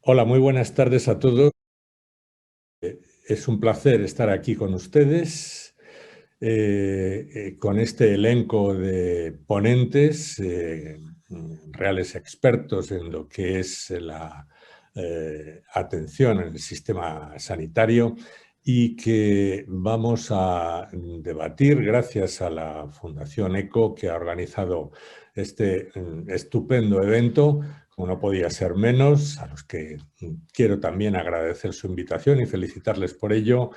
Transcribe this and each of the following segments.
Hola, muy buenas tardes a todos. Es un placer estar aquí con ustedes, con este elenco de ponentes, reales expertos en lo que es la atención en el sistema sanitario y que vamos a debatir gracias a la Fundación ECO, que ha organizado este estupendo evento, como no podía ser menos, a los que quiero también agradecer su invitación y felicitarles por ello.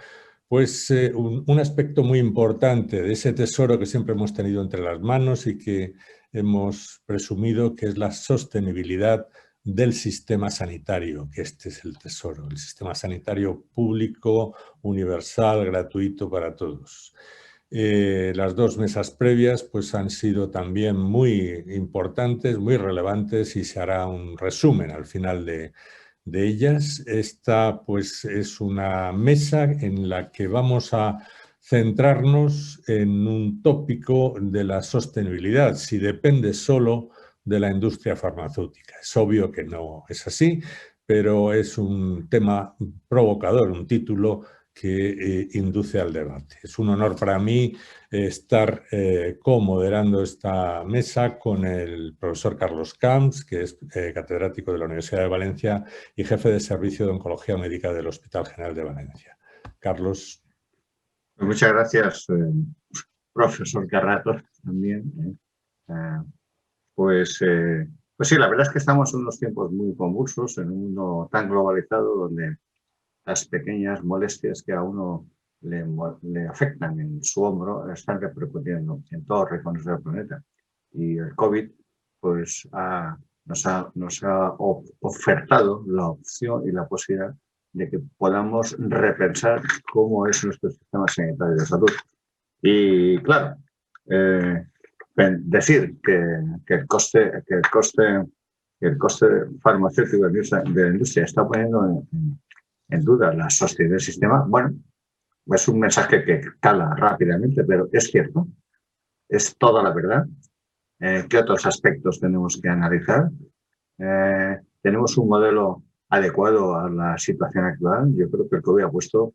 Pues un aspecto muy importante de ese tesoro que siempre hemos tenido entre las manos y que hemos presumido, que es la sostenibilidad del sistema sanitario, que este es el tesoro, el sistema sanitario público, universal, gratuito para todos. Las dos mesas previas pues, han sido también muy importantes, muy relevantes, y se hará un resumen al final de ellas. Esta pues, es una mesa en la que vamos a centrarnos en un tópico de la sostenibilidad, si depende solo de la industria farmacéutica. Es obvio que no es así, pero es un tema provocador, un título que induce al debate. Es un honor para mí estar co-moderando esta mesa con el profesor Carlos Camps, que es catedrático de la Universidad de Valencia y jefe de servicio de oncología médica del Hospital General de Valencia. Carlos. Pues muchas gracias, profesor Carrato, también. Pues sí, la verdad es que estamos en unos tiempos muy convulsos, en un mundo tan globalizado donde las pequeñas molestias que a uno le afectan en su hombro están repercutiendo en todos los rincones del planeta. Y el COVID pues, nos ha ofertado la opción y la posibilidad de que podamos repensar cómo es nuestro sistema sanitario de salud. Y claro, decir que el coste farmacéutico de la industria está poniendo en duda la sostenibilidad del sistema, bueno, es un mensaje que cala rápidamente, pero es cierto, es toda la verdad. ¿Qué otros aspectos tenemos que analizar? ¿Tenemos un modelo adecuado a la situación actual? Yo creo que el COVID ha puesto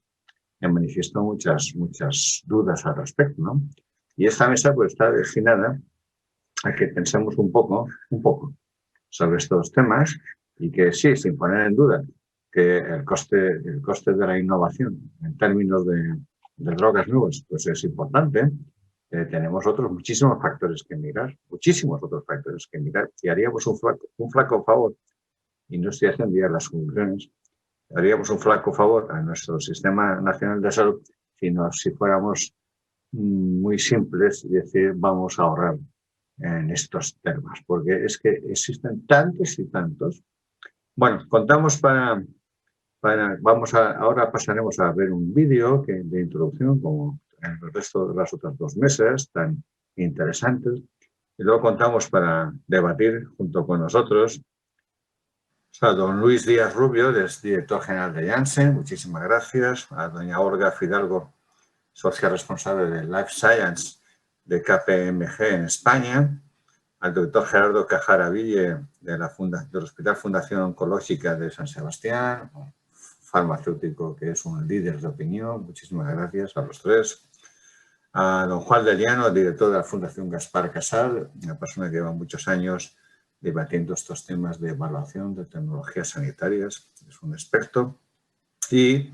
en manifiesto muchas dudas al respecto, ¿no? Y esta mesa pues está destinada a que pensemos un poco sobre estos temas y que sí, sin poner en duda que el coste de la innovación en términos de drogas nuevas pues es importante. Tenemos muchísimos factores que mirar, y haríamos un flaco favor, y no estoy haciendo ya las conclusiones, haríamos un flaco favor a nuestro Sistema Nacional de Salud si fuéramos muy simples y decir vamos a ahorrar en estos temas, porque es que existen tantos y tantos. Bueno, contamos ahora pasaremos a ver un vídeo de introducción, como en el resto de las otras dos mesas tan interesantes, y luego contamos para debatir junto con nosotros a don Luis Díaz Rubio, director general de Janssen, muchísimas gracias, a doña Olga Fidalgo, socia responsable de Life Science de KPMG en España, al doctor Gerardo Cajara Ville del Hospital Fundación Oncológica de San Sebastián, farmacéutico que es un líder de opinión, muchísimas gracias a los tres, a don Juan de Liano, director de la Fundación Gaspar Casal, una persona que lleva muchos años debatiendo estos temas de evaluación de tecnologías sanitarias, es un experto, y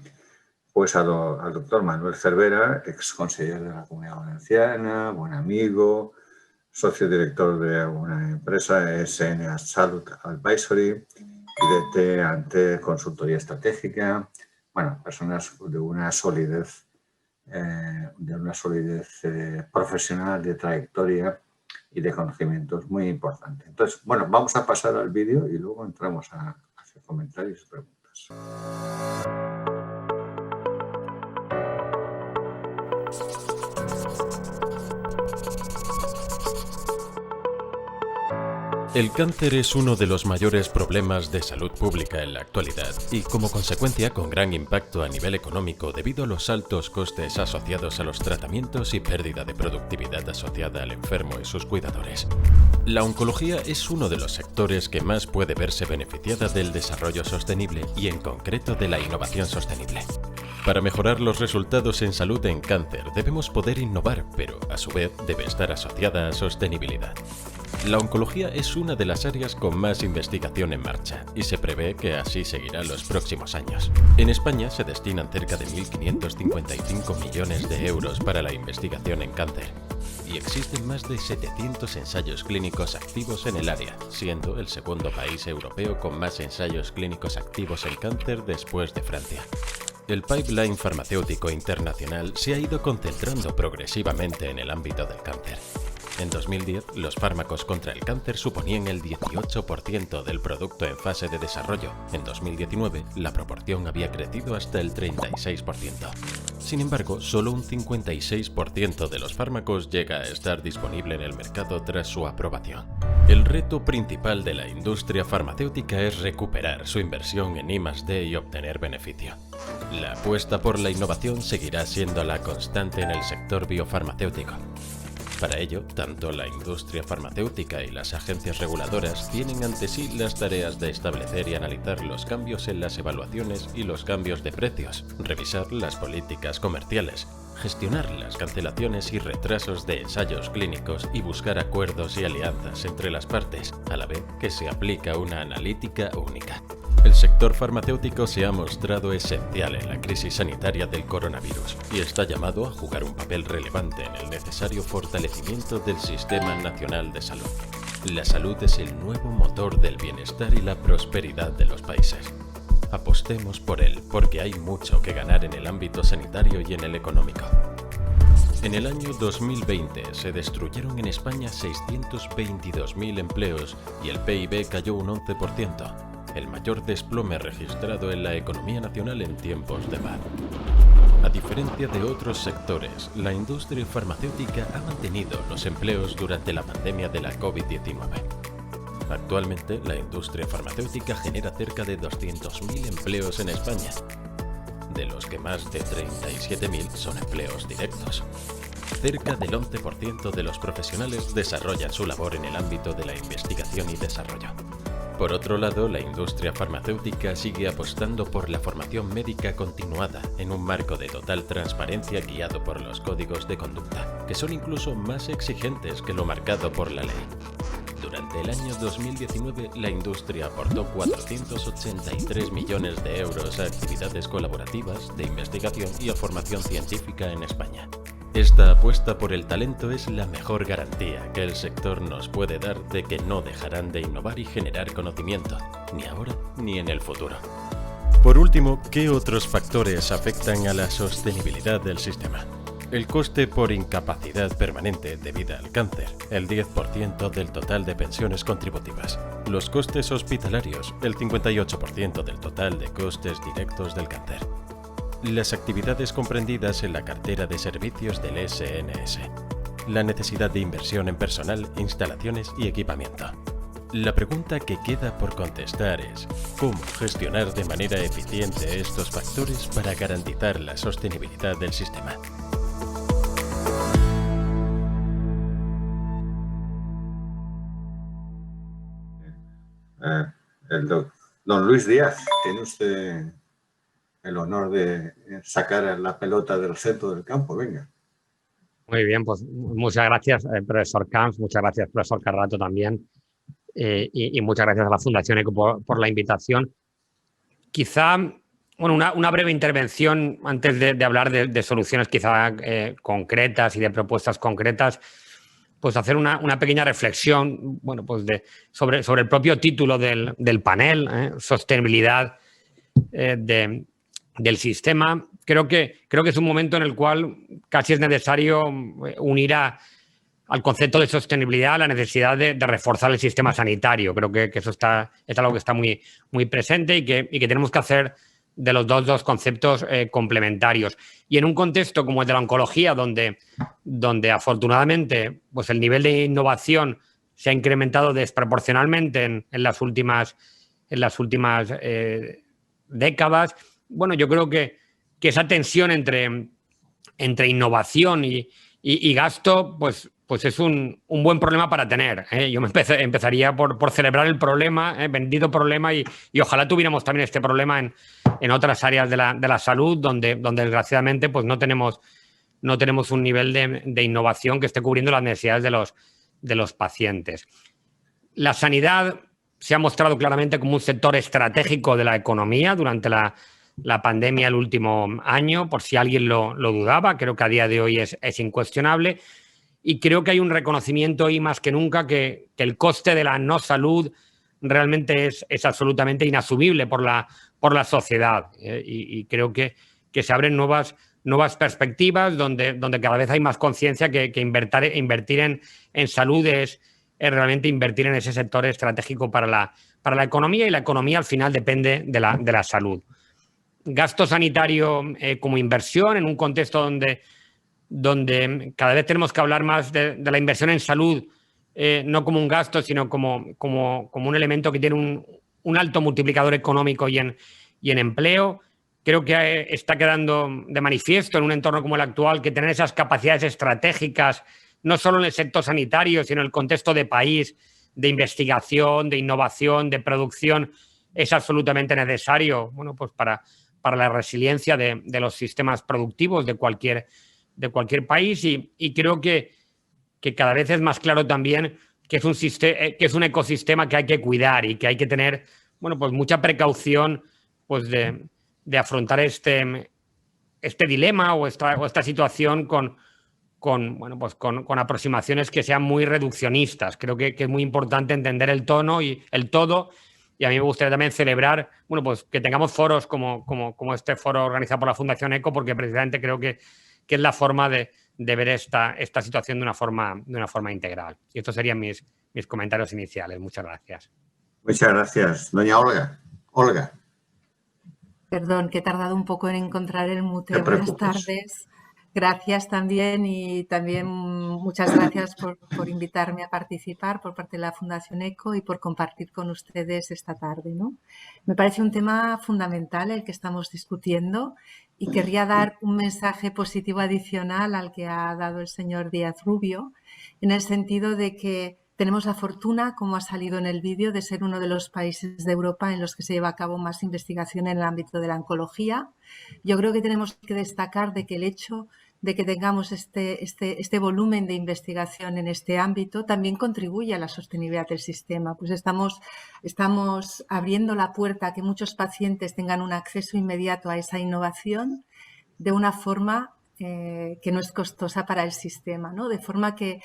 pues al doctor Manuel Cervera, ex consejero de la Comunidad Valenciana, buen amigo, socio director de una empresa, SN Salud Advisory, y de ante Consultoría Estratégica, bueno, personas de una solidez profesional, de trayectoria y de conocimientos muy importante. Entonces, bueno, vamos a pasar al vídeo y luego entramos a hacer comentarios y preguntas. El cáncer es uno de los mayores problemas de salud pública en la actualidad y, como consecuencia, con gran impacto a nivel económico debido a los altos costes asociados a los tratamientos y pérdida de productividad asociada al enfermo y sus cuidadores. La oncología es uno de los sectores que más puede verse beneficiada del desarrollo sostenible y, en concreto, de la innovación sostenible. Para mejorar los resultados en salud en cáncer debemos poder innovar, pero a su vez debe estar asociada a sostenibilidad. La oncología es una de las áreas con más investigación en marcha y se prevé que así seguirá los próximos años. En España se destinan cerca de 1.555 millones de euros para la investigación en cáncer y existen más de 700 ensayos clínicos activos en el área, siendo el segundo país europeo con más ensayos clínicos activos en cáncer después de Francia. El pipeline farmacéutico internacional se ha ido concentrando progresivamente en el ámbito del cáncer. En 2010, los fármacos contra el cáncer suponían el 18% del producto en fase de desarrollo. En 2019, la proporción había crecido hasta el 36%. Sin embargo, solo un 56% de los fármacos llega a estar disponible en el mercado tras su aprobación. El reto principal de la industria farmacéutica es recuperar su inversión en I+D y obtener beneficio. La apuesta por la innovación seguirá siendo la constante en el sector biofarmacéutico. Para ello, tanto la industria farmacéutica y las agencias reguladoras tienen ante sí las tareas de establecer y analizar los cambios en las evaluaciones y los cambios de precios, revisar las políticas comerciales, gestionar las cancelaciones y retrasos de ensayos clínicos y buscar acuerdos y alianzas entre las partes, a la vez que se aplica una analítica única. El sector farmacéutico se ha mostrado esencial en la crisis sanitaria del coronavirus y está llamado a jugar un papel relevante en el necesario fortalecimiento del Sistema Nacional de Salud. La salud es el nuevo motor del bienestar y la prosperidad de los países. Apostemos por él porque hay mucho que ganar en el ámbito sanitario y en el económico. En el año 2020 se destruyeron en España 622.000 empleos y el PIB cayó un 11%. El mayor desplome registrado en la economía nacional en tiempos de paz. A diferencia de otros sectores, la industria farmacéutica ha mantenido los empleos durante la pandemia de la COVID-19. Actualmente, la industria farmacéutica genera cerca de 200.000 empleos en España, de los que más de 37.000 son empleos directos. Cerca del 11% de los profesionales desarrollan su labor en el ámbito de la investigación y desarrollo. Por otro lado, la industria farmacéutica sigue apostando por la formación médica continuada en un marco de total transparencia guiado por los códigos de conducta, que son incluso más exigentes que lo marcado por la ley. Durante el año 2019, la industria aportó 483 millones de euros a actividades colaborativas de investigación y a formación científica en España. Esta apuesta por el talento es la mejor garantía que el sector nos puede dar de que no dejarán de innovar y generar conocimiento, ni ahora ni en el futuro. Por último, ¿qué otros factores afectan a la sostenibilidad del sistema? El coste por incapacidad permanente debida al cáncer, el 10% del total de pensiones contributivas. Los costes hospitalarios, el 58% del total de costes directos del cáncer. Las actividades comprendidas en la cartera de servicios del SNS. La necesidad de inversión en personal, instalaciones y equipamiento. La pregunta que queda por contestar es ¿cómo gestionar de manera eficiente estos factores para garantizar la sostenibilidad del sistema? Don Luis Díaz, tiene usted el honor de sacar la pelota del centro del campo. Venga. Muy bien, pues muchas gracias, profesor Camps, muchas gracias, profesor Carrato también, y muchas gracias a la Fundación ECO por la invitación. Quizá, bueno, una breve intervención antes de hablar de soluciones quizá concretas y de propuestas concretas, pues hacer una pequeña reflexión, bueno, pues sobre el propio título del panel, sostenibilidad del sistema. Creo que es un momento en el cual casi es necesario unir al concepto de sostenibilidad a la necesidad de reforzar el sistema sanitario. Creo que eso es algo que está muy, muy presente y que tenemos que hacer de los dos conceptos complementarios. Y en un contexto como el de la oncología, donde afortunadamente pues el nivel de innovación se ha incrementado desproporcionalmente en las últimas décadas. Bueno, yo creo que esa tensión entre innovación y gasto, pues es un buen problema para tener, ¿eh? Yo empezaría por celebrar el problema, bendito problema, y ojalá tuviéramos también este problema en otras áreas de la salud, donde desgraciadamente pues no tenemos un nivel de innovación que esté cubriendo las necesidades de los pacientes. La sanidad se ha mostrado claramente como un sector estratégico de la economía durante la pandemia el último año, por si alguien lo dudaba. Creo que a día de hoy es incuestionable, y creo que hay un reconocimiento hoy más que nunca que el coste de la no salud realmente es absolutamente inasumible por la sociedad, y creo que se abren nuevas perspectivas donde cada vez hay más conciencia que invertir en salud es realmente invertir en ese sector estratégico para la economía, y la economía al final depende de la salud. Gasto sanitario como inversión en un contexto donde cada vez tenemos que hablar más de la inversión en salud, no como un gasto, sino como un elemento que tiene un alto multiplicador económico y en empleo. Creo que está quedando de manifiesto en un entorno como el actual que tener esas capacidades estratégicas, no solo en el sector sanitario, sino en el contexto de país, de investigación, de innovación, de producción, es absolutamente necesario, bueno, pues para la resiliencia de los sistemas productivos de cualquier país, y creo que cada vez es más claro también que es un ecosistema que hay que cuidar y que hay que tener, bueno, pues mucha precaución, pues de afrontar este dilema o esta situación con aproximaciones que sean muy reduccionistas. Creo que es muy importante entender el tono y el todo, y a mí me gustaría también celebrar, bueno, pues que tengamos foros como este foro organizado por la Fundación ECO, porque precisamente creo que es la forma de ver esta situación de una forma integral. Y estos serían mis comentarios iniciales. Muchas gracias. Muchas gracias. Doña Olga. Olga. Perdón, que he tardado un poco en encontrar el mute. Buenas tardes. Gracias también, y también muchas gracias por invitarme a participar por parte de la Fundación ECO y por compartir con ustedes esta tarde, ¿no? Me parece un tema fundamental el que estamos discutiendo, y querría dar un mensaje positivo adicional al que ha dado el señor Díaz Rubio, en el sentido de que tenemos la fortuna, como ha salido en el vídeo, de ser uno de los países de Europa en los que se lleva a cabo más investigación en el ámbito de la oncología. Yo creo que tenemos que destacar de que el hecho de que tengamos este volumen de investigación en este ámbito también contribuye a la sostenibilidad del sistema. Pues estamos abriendo la puerta a que muchos pacientes tengan un acceso inmediato a esa innovación de una forma que no es costosa para el sistema, ¿no? De forma que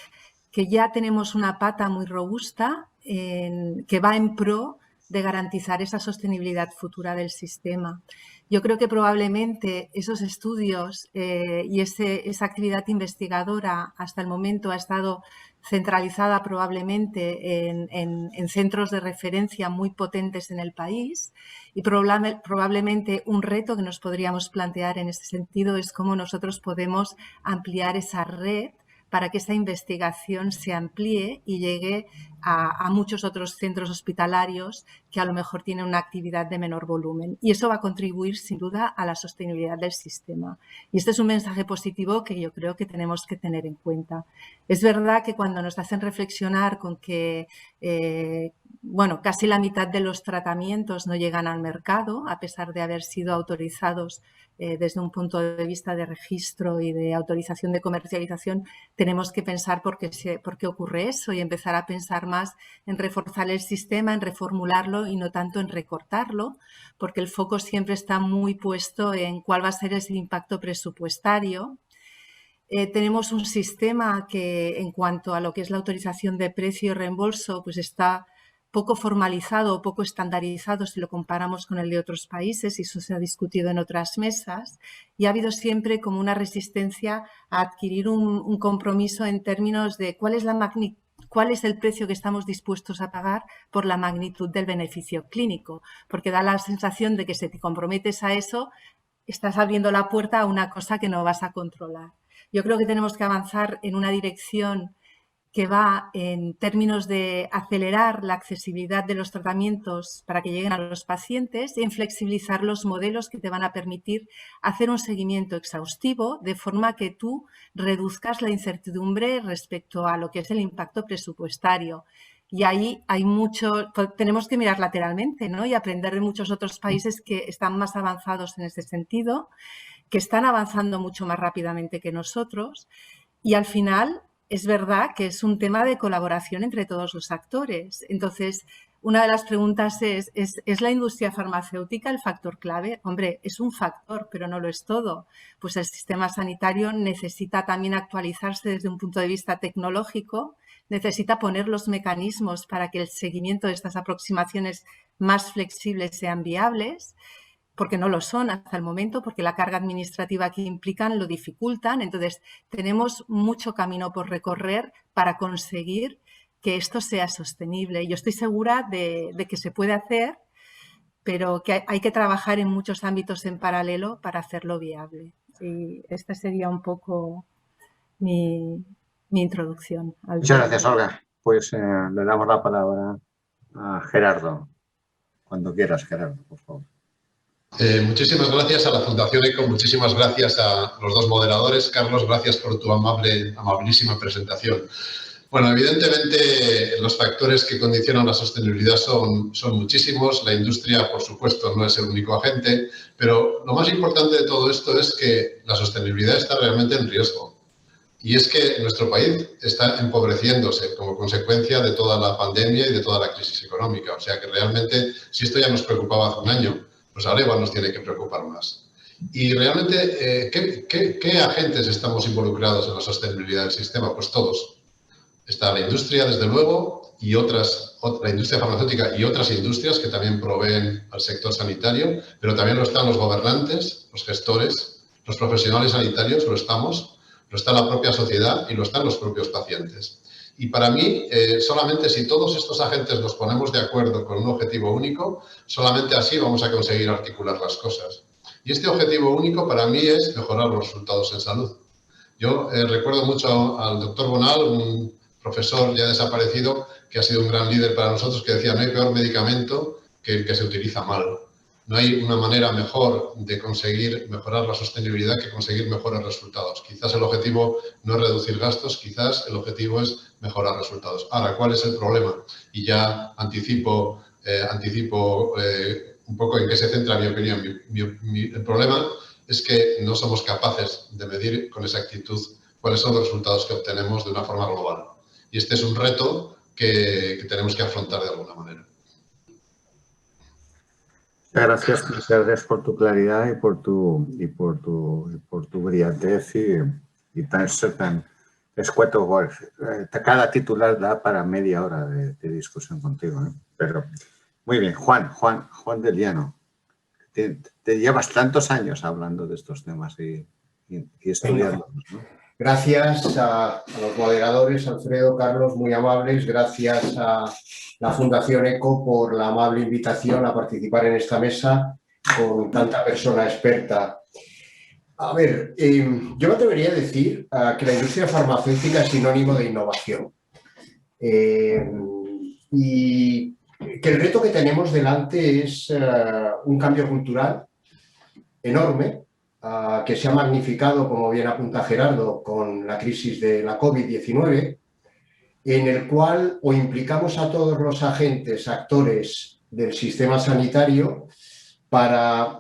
ya tenemos una pata muy robusta que va en pro de garantizar esa sostenibilidad futura del sistema. Yo creo que probablemente esos estudios y esa actividad investigadora hasta el momento ha estado centralizada probablemente en centros de referencia muy potentes en el país, y probablemente un reto que nos podríamos plantear en ese sentido es cómo nosotros podemos ampliar esa red para que esa investigación se amplíe y llegue a muchos otros centros hospitalarios que a lo mejor tienen una actividad de menor volumen. Y eso va a contribuir sin duda a la sostenibilidad del sistema. Y este es un mensaje positivo que yo creo que tenemos que tener en cuenta. Es verdad que cuando nos hacen reflexionar con que casi la mitad de los tratamientos no llegan al mercado, a pesar de haber sido autorizados desde un punto de vista de registro y de autorización de comercialización, tenemos que pensar por qué ocurre eso y empezar a pensar más en reforzar el sistema, en reformularlo y no tanto en recortarlo, porque el foco siempre está muy puesto en cuál va a ser ese impacto presupuestario. Tenemos un sistema que, en cuanto a lo que es la autorización de precio y reembolso, pues está poco formalizado o poco estandarizado si lo comparamos con el de otros países, y eso se ha discutido en otras mesas, y ha habido siempre como una resistencia a adquirir un compromiso en términos de cuál es el precio que estamos dispuestos a pagar por la magnitud del beneficio clínico, porque da la sensación de que si te comprometes a eso, estás abriendo la puerta a una cosa que no vas a controlar. Yo creo que tenemos que avanzar en una dirección que va en términos de acelerar la accesibilidad de los tratamientos para que lleguen a los pacientes y en flexibilizar los modelos que te van a permitir hacer un seguimiento exhaustivo de forma que tú reduzcas la incertidumbre respecto a lo que es el impacto presupuestario. Y ahí hay mucho, tenemos que mirar lateralmente, ¿no? Y aprender de muchos otros países que están más avanzados en este sentido, que están avanzando mucho más rápidamente que nosotros. Y al final es verdad que es un tema de colaboración entre todos los actores. Entonces, una de las preguntas ¿es la industria farmacéutica el factor clave? Hombre, es un factor, pero no lo es todo. Pues el sistema sanitario necesita también actualizarse desde un punto de vista tecnológico, necesita poner los mecanismos para que el seguimiento de estas aproximaciones más flexibles sean viables, porque no lo son hasta el momento, porque la carga administrativa que implican lo dificultan. Entonces, tenemos mucho camino por recorrer para conseguir que esto sea sostenible. Yo estoy segura de que se puede hacer, pero que hay que trabajar en muchos ámbitos en paralelo para hacerlo viable. Y esta sería un poco mi introducción. Muchas gracias, Olga. Pues le damos la palabra a Gerardo. Cuando quieras, Gerardo, por favor. Muchísimas gracias a la Fundación ECO, muchísimas gracias a los dos moderadores. Carlos, gracias por tu amabilísima presentación. Bueno, evidentemente los factores que condicionan la sostenibilidad son muchísimos. La industria, por supuesto, no es el único agente, pero lo más importante de todo esto es que la sostenibilidad está realmente en riesgo. Y es que nuestro país está empobreciéndose como consecuencia de toda la pandemia y de toda la crisis económica. O sea que realmente, si esto ya nos preocupaba hace un año, pues ahora igual nos tiene que preocupar más. Y realmente, ¿qué agentes estamos involucrados en la sostenibilidad del sistema? Pues todos. Está la industria, desde luego, y la industria farmacéutica y otras industrias que también proveen al sector sanitario, pero también lo están los gobernantes, los gestores, los profesionales sanitarios, lo está la propia sociedad y lo están los propios pacientes. Y para mí, solamente si todos estos agentes nos ponemos de acuerdo con un objetivo único, solamente así vamos a conseguir articular las cosas. Y este objetivo único para mí es mejorar los resultados en salud. Yo recuerdo mucho al doctor Bonal, un profesor ya desaparecido, que ha sido un gran líder para nosotros, que decía: no hay peor medicamento que el que se utiliza mal. No hay una manera mejor de conseguir mejorar la sostenibilidad que conseguir mejores resultados. Quizás el objetivo no es reducir gastos, quizás el objetivo es mejorar resultados. Ahora, ¿cuál es el problema? Y ya anticipo un poco en qué se centra mi opinión. El problema es que no somos capaces de medir con exactitud cuáles son los resultados que obtenemos de una forma global. Y este es un reto que tenemos que afrontar de alguna manera. Gracias por tu claridad y por tu brillantez y ser tan escueto. Cada titular da para media hora de discusión contigo, ¿eh? Pero muy bien, Juan del Llano. Te llevas tantos años hablando de estos temas y estudiándolos, ¿no? Gracias a los moderadores, Alfredo, Carlos, muy amables. Gracias a la Fundación ECO por la amable invitación a participar en esta mesa con tanta persona experta. A ver, yo me atrevería a decir que la industria farmacéutica es sinónimo de innovación. Y que el reto que tenemos delante es un cambio cultural enorme, que se ha magnificado, como bien apunta Gerardo, con la crisis de la COVID-19, en el cual o implicamos a todos los actores del sistema sanitario para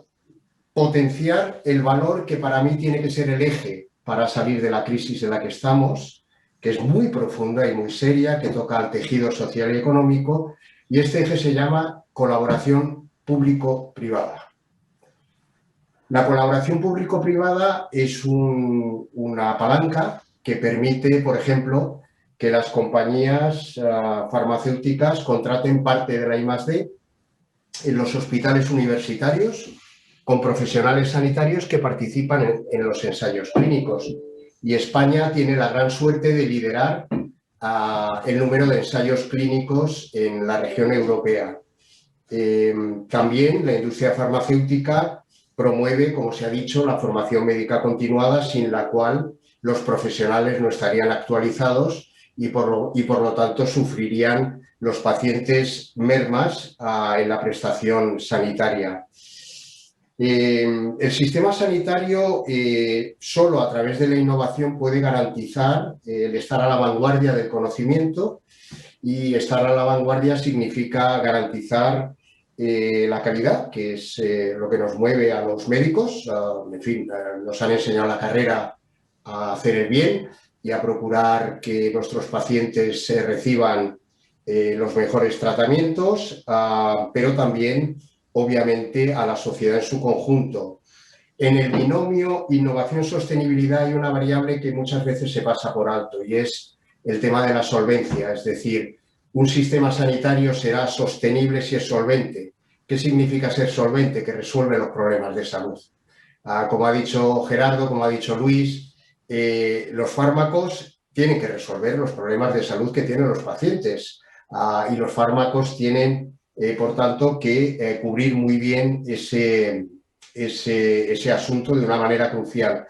potenciar el valor que para mí tiene que ser el eje para salir de la crisis en la que estamos, que es muy profunda y muy seria, que toca al tejido social y económico, y este eje se llama colaboración público-privada. La colaboración público-privada es una palanca que permite, por ejemplo, que las compañías farmacéuticas contraten parte de la I+D en los hospitales universitarios con profesionales sanitarios que participan en los ensayos clínicos. Y España tiene la gran suerte de liderar el número de ensayos clínicos en la región europea. También la industria farmacéutica promueve, como se ha dicho, la formación médica continuada, sin la cual los profesionales no estarían actualizados y por lo tanto sufrirían los pacientes mermas en la prestación sanitaria. El sistema sanitario solo a través de la innovación puede garantizar el estar a la vanguardia del conocimiento, y estar a la vanguardia significa garantizar la calidad, que es lo que nos mueve a los médicos. En fin, nos han enseñado la carrera a hacer el bien y a procurar que nuestros pacientes reciban los mejores tratamientos, pero también, obviamente, a la sociedad en su conjunto. En el binomio innovación-sostenibilidad hay una variable que muchas veces se pasa por alto, y es el tema de la solvencia. Es decir, un sistema sanitario será sostenible si es solvente. ¿Qué significa ser solvente? Que resuelve los problemas de salud. Como ha dicho Gerardo, como ha dicho Luis, los fármacos tienen que resolver los problemas de salud que tienen los pacientes, y los fármacos tienen, por tanto, que cubrir muy bien ese asunto de una manera crucial.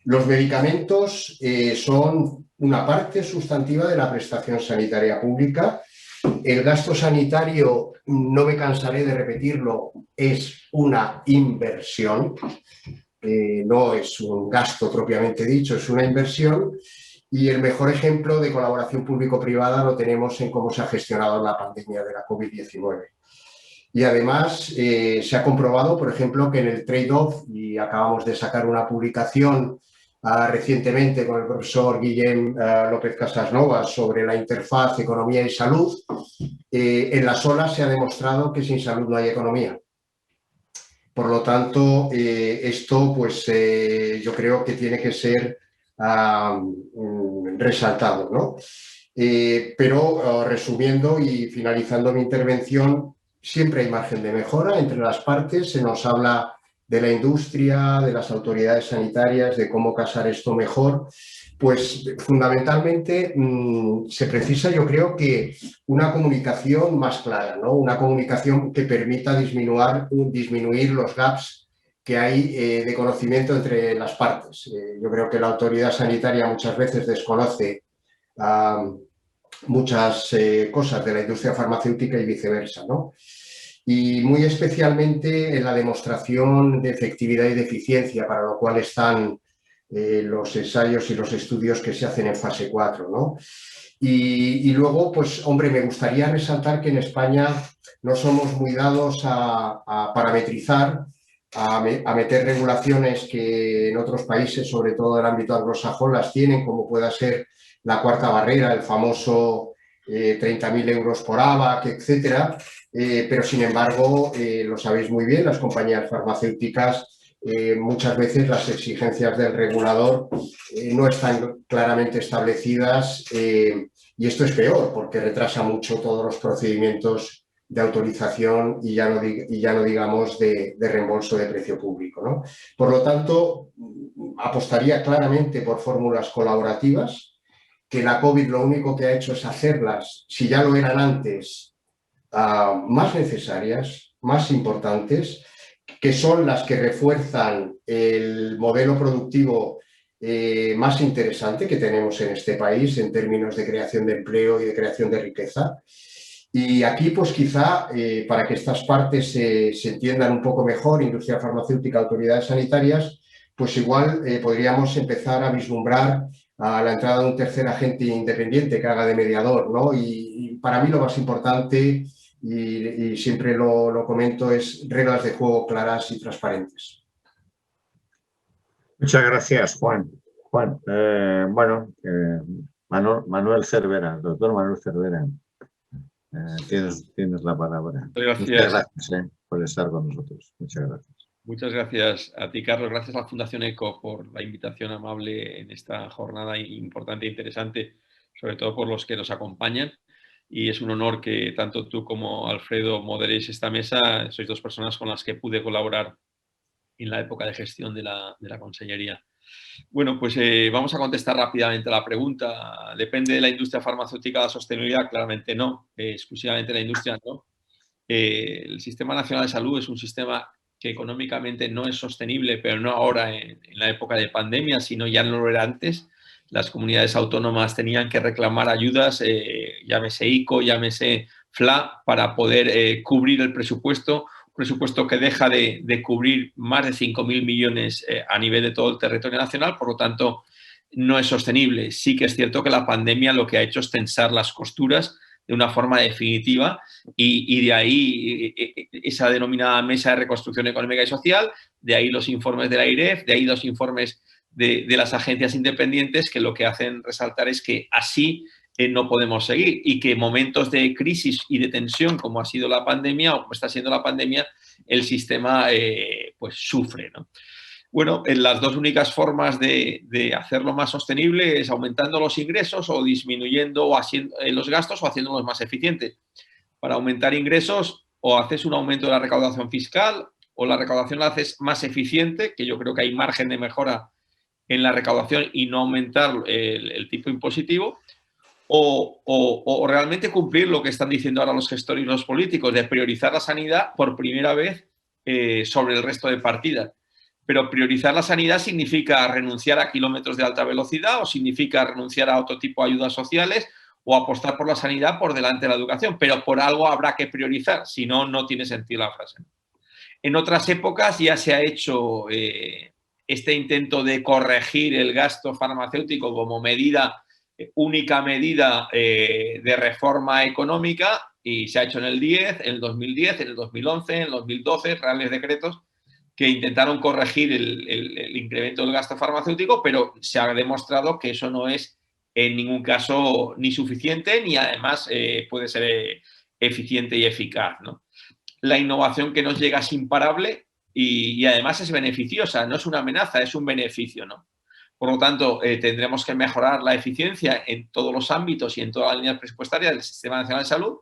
Los medicamentos son una parte sustantiva de la prestación sanitaria pública. El gasto sanitario, no me cansaré de repetirlo, es una inversión, no es un gasto propiamente dicho, es una inversión, y el mejor ejemplo de colaboración público-privada lo tenemos en cómo se ha gestionado la pandemia de la COVID-19. Y además se ha comprobado, por ejemplo, que en el trade-off, y acabamos de sacar una publicación recientemente con el profesor Guillem López Casasnovas sobre la interfaz economía y salud, en las olas se ha demostrado que sin salud no hay economía. Por lo tanto, esto pues yo creo que tiene que ser resaltado, ¿no? Pero resumiendo y finalizando mi intervención, siempre hay margen de mejora entre las partes. Se nos habla de la industria, de las autoridades sanitarias, de cómo casar esto mejor. Pues fundamentalmente se precisa, yo creo, que una comunicación más clara, ¿no? Una comunicación que permita disminuir los gaps que hay de conocimiento entre las partes. Yo creo que la autoridad sanitaria muchas veces desconoce muchas cosas de la industria farmacéutica y viceversa, ¿no? Y muy especialmente en la demostración de efectividad y de eficiencia, para lo cual están los ensayos y los estudios que se hacen en fase 4, ¿no? Y luego, pues, hombre, me gustaría resaltar que en España no somos muy dados a parametrizar, a meter regulaciones que en otros países, sobre todo en el ámbito anglosajón, las tienen, como pueda ser la cuarta barrera, el famoso 30.000 euros por ABAC, etcétera. Pero, sin embargo, lo sabéis muy bien, las compañías farmacéuticas, muchas veces las exigencias del regulador no están claramente establecidas, y esto es peor porque retrasa mucho todos los procedimientos de autorización y ya no digamos de reembolso de precio público, ¿no? Por lo tanto, apostaría claramente por fórmulas colaborativas, que la COVID lo único que ha hecho es hacerlas, si ya lo eran antes, más necesarias, más importantes, que son las que refuerzan el modelo productivo más interesante que tenemos en este país en términos de creación de empleo y de creación de riqueza. Y aquí, pues quizá, para que estas partes se entiendan un poco mejor, industria farmacéutica, autoridades sanitarias, pues igual podríamos empezar a vislumbrar la entrada de un tercer agente independiente que haga de mediador, ¿no? Y para mí lo más importante, y siempre lo comento, es reglas de juego claras y transparentes. Muchas gracias, Juan. Bueno, Manuel Cervera, el doctor Manuel Cervera, tienes la palabra. Gracias. Muchas gracias por estar con nosotros. Muchas gracias. Muchas gracias a ti, Carlos. Gracias a la Fundación ECO por la invitación amable en esta jornada importante e interesante, sobre todo por los que nos acompañan. Y es un honor que tanto tú como Alfredo moderéis esta mesa. Sois dos personas con las que pude colaborar en la época de gestión de la Consellería. Bueno, pues vamos a contestar rápidamente a la pregunta. ¿Depende de la industria farmacéutica la sostenibilidad? Claramente no. Exclusivamente la industria no. El Sistema Nacional de Salud es un sistema que económicamente no es sostenible, pero no ahora en la época de pandemia, sino ya no lo era antes. las comunidades autónomas tenían que reclamar ayudas, llámese ICO, llámese FLA, para poder cubrir el presupuesto, un presupuesto que deja de cubrir más de 5.000 millones a nivel de todo el territorio nacional, por lo tanto, no es sostenible. Sí que es cierto que la pandemia lo que ha hecho es tensar las costuras de una forma definitiva y de ahí esa denominada Mesa de Reconstrucción Económica y Social, de ahí los informes de la AIREF, de ahí los informes de las agencias independientes que lo que hacen resaltar es que así no podemos seguir y que momentos de crisis y de tensión como ha sido la pandemia o como está siendo la pandemia, el sistema pues sufre, ¿no? Bueno, las dos únicas formas de hacerlo más sostenible es aumentando los ingresos o disminuyendo o haciendo, los gastos o haciéndolos más eficientes. Para aumentar ingresos o haces un aumento de la recaudación fiscal o la recaudación la haces más eficiente, que yo creo que hay margen de mejora en la recaudación y no aumentar el tipo impositivo, o realmente cumplir lo que están diciendo ahora los gestores y los políticos, de priorizar la sanidad por primera vez sobre el resto de partidas. Pero priorizar la sanidad significa renunciar a kilómetros de alta velocidad o significa renunciar a otro tipo de ayudas sociales o apostar por la sanidad por delante de la educación. Pero por algo habrá que priorizar, si no, no tiene sentido la frase. En otras épocas ya se ha hecho este intento de corregir el gasto farmacéutico como medida, única medida de reforma económica, y se ha hecho en el 10, en el 2010, en el 2011, en el 2012, reales decretos que intentaron corregir el incremento del gasto farmacéutico, pero se ha demostrado que eso no es en ningún caso ni suficiente ni además puede ser eficiente y eficaz, ¿no? La innovación que nos llega es imparable y además es beneficiosa, no es una amenaza, es un beneficio, ¿no? Por lo tanto, tendremos que mejorar la eficiencia en todos los ámbitos y en todas las líneas presupuestarias del Sistema Nacional de Salud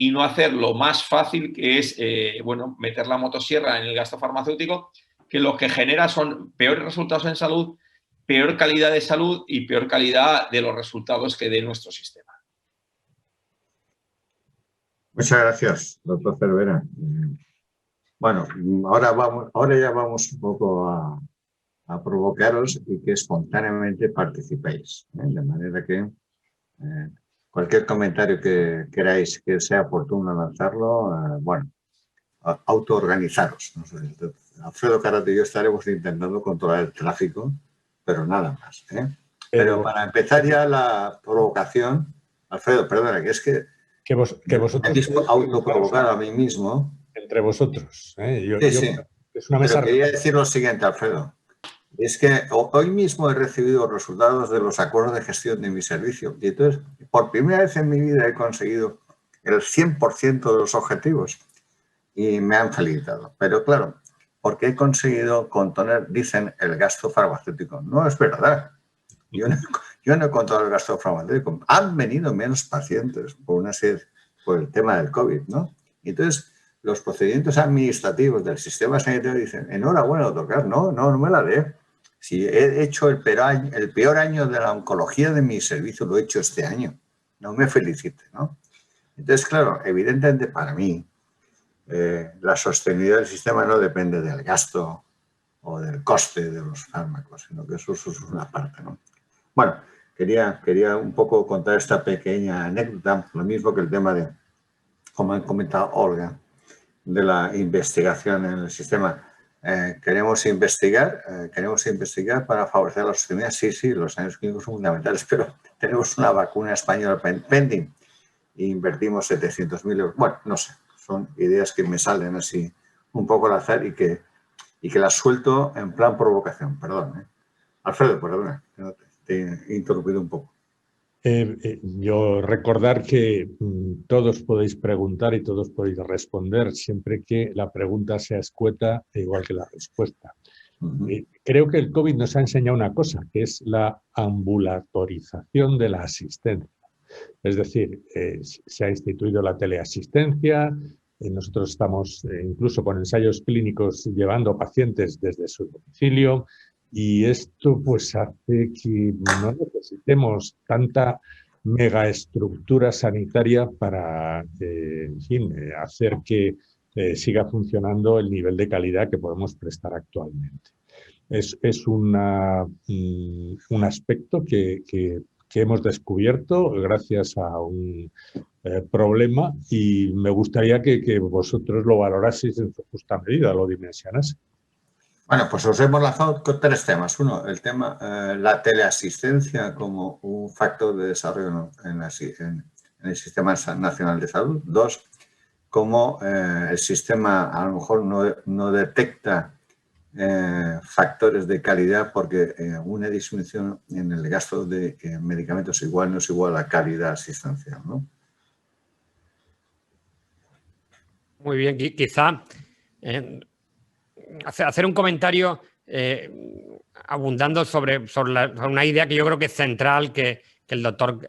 y no hacer lo más fácil, que es bueno, meter la motosierra en el gasto farmacéutico, que lo que genera son peores resultados en salud, peor calidad de salud y peor calidad de los resultados que dé nuestro sistema. Muchas gracias, doctor Cervera. Bueno, ahora ya vamos un poco a provocaros y que espontáneamente participéis, de manera que cualquier comentario que queráis que sea oportuno lanzarlo, bueno, autoorganizaros. ¿No? Alfredo Carrato y yo estaremos intentando controlar el tráfico, pero nada más. Pero para empezar ya la provocación, Alfredo, perdona, que es que vosotros me autoprovocado a mí mismo. Entre vosotros. Sí. Es una mesa. Pero quería decir lo siguiente, Alfredo. Es que hoy mismo he recibido los resultados de los acuerdos de gestión de mi servicio. Y entonces, por primera vez en mi vida he conseguido el 100% de los objetivos. Y me han felicitado. Pero claro, porque he conseguido contener, dicen, el gasto farmacéutico. No es verdad. Yo no he controlado el gasto farmacéutico. Han venido menos pacientes por el tema del COVID, ¿no? Y entonces, los procedimientos administrativos del sistema sanitario dicen, enhorabuena, doctor Carlos, no me la dé. Si he hecho el peor año de la oncología de mi servicio, lo he hecho este año. No me felicite, ¿no? Entonces, claro, evidentemente para mí, la sostenibilidad del sistema no depende del gasto o del coste de los fármacos, sino que eso es una parte, ¿no? Bueno, quería un poco contar esta pequeña anécdota, lo mismo que el tema de, como ha comentado Olga, de la investigación en el sistema. Queremos investigar para favorecer la sostenibilidad. Sí, los ensayos clínicos son fundamentales, pero tenemos una vacuna española pending e invertimos 700.000 euros. Bueno, no sé, son ideas que me salen así un poco al azar y que las suelto en plan provocación. Perdón. Alfredo, perdona, te he interrumpido un poco. Yo recordar que todos podéis preguntar y todos podéis responder siempre que la pregunta sea escueta igual que la respuesta. Creo que el COVID nos ha enseñado una cosa, que es la ambulatorización de la asistencia. Es decir, se ha instituido la teleasistencia, nosotros estamos incluso con ensayos clínicos llevando pacientes desde su domicilio. Y esto pues hace que no necesitemos tanta megaestructura sanitaria para hacer que siga funcionando el nivel de calidad que podemos prestar actualmente. Es un aspecto que hemos descubierto gracias a un problema, y me gustaría que vosotros lo valoraseis en su justa medida, lo dimensionaseis. Bueno, pues os hemos lanzado con 3 temas. Uno, el tema, la teleasistencia como un factor de desarrollo en el Sistema Nacional de Salud. 2, cómo el sistema a lo mejor no detecta factores de calidad, porque una disminución en el gasto de medicamentos igual no es igual a calidad asistencial, ¿no? Muy bien, quizá hacer un comentario abundando sobre una idea que yo creo que es central, que el doctor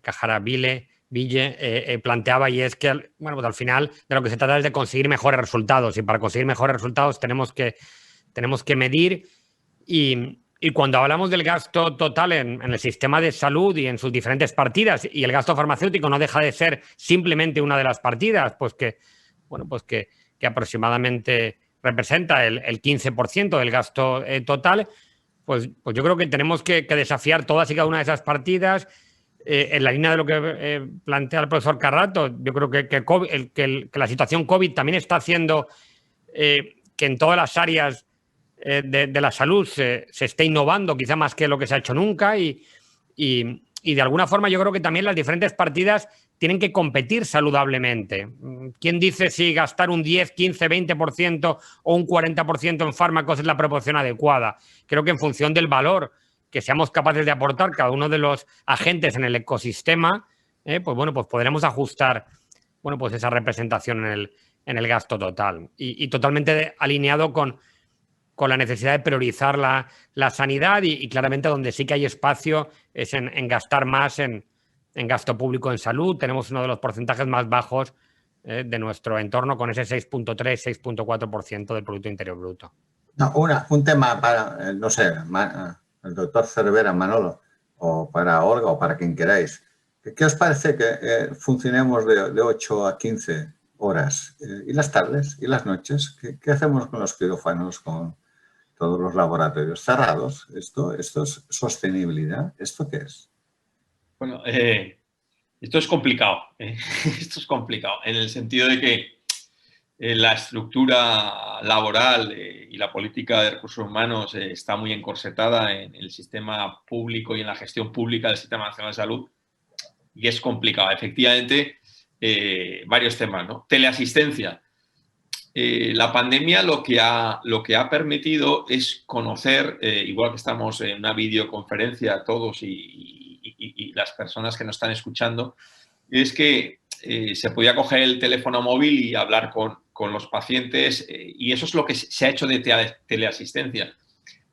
Cajaraville planteaba, y es que, bueno, pues al final de lo que se trata es de conseguir mejores resultados, y para conseguir mejores resultados tenemos que medir, y cuando hablamos del gasto total en el sistema de salud y en sus diferentes partidas, y el gasto farmacéutico no deja de ser simplemente una de las partidas, pues que aproximadamente representa el 15% del gasto total, pues yo creo que tenemos que desafiar todas y cada una de esas partidas. En la línea de lo que plantea el profesor Carrato, yo creo que la situación COVID también está haciendo que en todas las áreas de la salud se esté innovando, quizá más que lo que se ha hecho nunca, y de alguna forma yo creo que también las diferentes partidas tienen que competir saludablemente. ¿Quién dice si gastar un 10, 15, 20% o un 40% en fármacos es la proporción adecuada? Creo que en función del valor que seamos capaces de aportar cada uno de los agentes en el ecosistema, pues podremos ajustar, pues esa representación en el gasto total. Y totalmente alineado con la necesidad de priorizar la sanidad, y claramente donde sí que hay espacio es en gastar más en gasto público en salud. Tenemos uno de los porcentajes más bajos de nuestro entorno, con ese 6,3, 6,4% del Producto Interior Bruto. No, un tema para, no sé, el doctor Cervera, Manolo, o para Olga, o para quien queráis. ¿Qué os parece que funcionemos de 8 a 15 horas? ¿Y las tardes? ¿Y las noches? ¿Qué hacemos con los quirófanos, con todos los laboratorios cerrados? ¿Esto es sostenibilidad? ¿Esto qué es? Bueno, esto es complicado. Esto es complicado en el sentido de que la estructura laboral y la política de recursos humanos está muy encorsetada en el sistema público y en la gestión pública del Sistema Nacional de Salud, y es complicado. Efectivamente, varios temas, ¿no? Teleasistencia. La pandemia lo que ha permitido es conocer, igual que estamos en una videoconferencia todos y las personas que nos están escuchando, es que se podía coger el teléfono móvil y hablar con los pacientes, y eso es lo que se ha hecho de teleasistencia.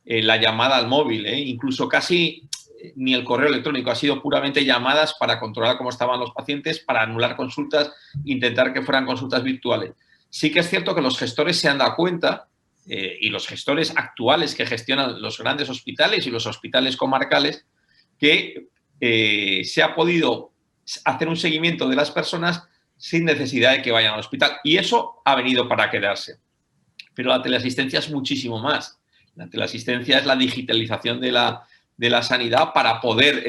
La llamada al móvil, incluso casi ni el correo electrónico, ha sido puramente llamadas para controlar cómo estaban los pacientes, para anular consultas, intentar que fueran consultas virtuales. Sí que es cierto que los gestores se han dado cuenta, y los gestores actuales que gestionan los grandes hospitales y los hospitales comarcales, que se ha podido hacer un seguimiento de las personas sin necesidad de que vayan al hospital, y eso ha venido para quedarse. Pero la teleasistencia es muchísimo más. La teleasistencia es la digitalización de la sanidad para poder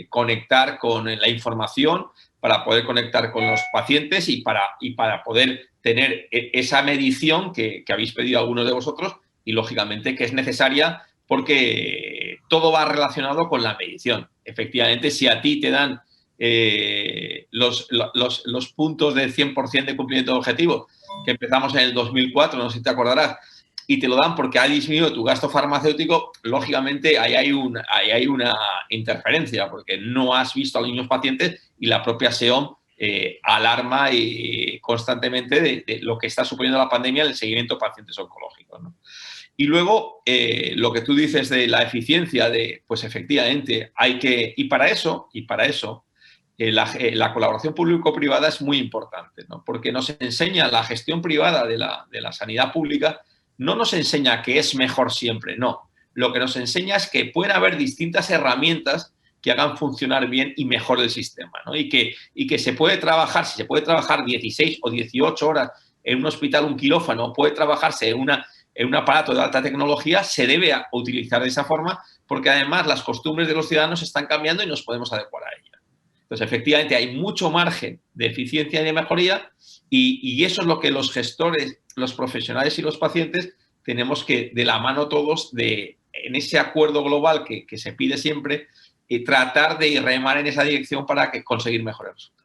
conectar con la información, para poder conectar con los pacientes y para poder tener esa medición que habéis pedido algunos de vosotros, y lógicamente que es necesaria, porque todo va relacionado con la medición. Efectivamente, si a ti te dan los puntos del 100% de cumplimiento de objetivo, que empezamos en el 2004, no sé si te acordarás, y te lo dan porque ha disminuido tu gasto farmacéutico, lógicamente ahí hay una interferencia, porque no has visto a los mismos pacientes, y la propia SEOM alarma constantemente de lo que está suponiendo la pandemia en el seguimiento de pacientes oncológicos, ¿no? Y luego, lo que tú dices de la eficiencia, pues efectivamente hay que... Y para eso la colaboración público-privada es muy importante, ¿no? Porque nos enseña la gestión privada de la sanidad pública, no nos enseña que es mejor siempre, no. Lo que nos enseña es que pueden haber distintas herramientas que hagan funcionar bien y mejor el sistema, ¿no? Y que se puede trabajar, si se puede trabajar 16 o 18 horas en un hospital, un quirófano, puede trabajarse en un aparato de alta tecnología se debe utilizar de esa forma, porque además las costumbres de los ciudadanos están cambiando y nos podemos adecuar a ellas. Entonces, efectivamente, hay mucho margen de eficiencia y de mejoría y eso es lo que los gestores, los profesionales y los pacientes tenemos que, de la mano todos, en ese acuerdo global que se pide siempre, tratar de remar en esa dirección para conseguir mejores resultados.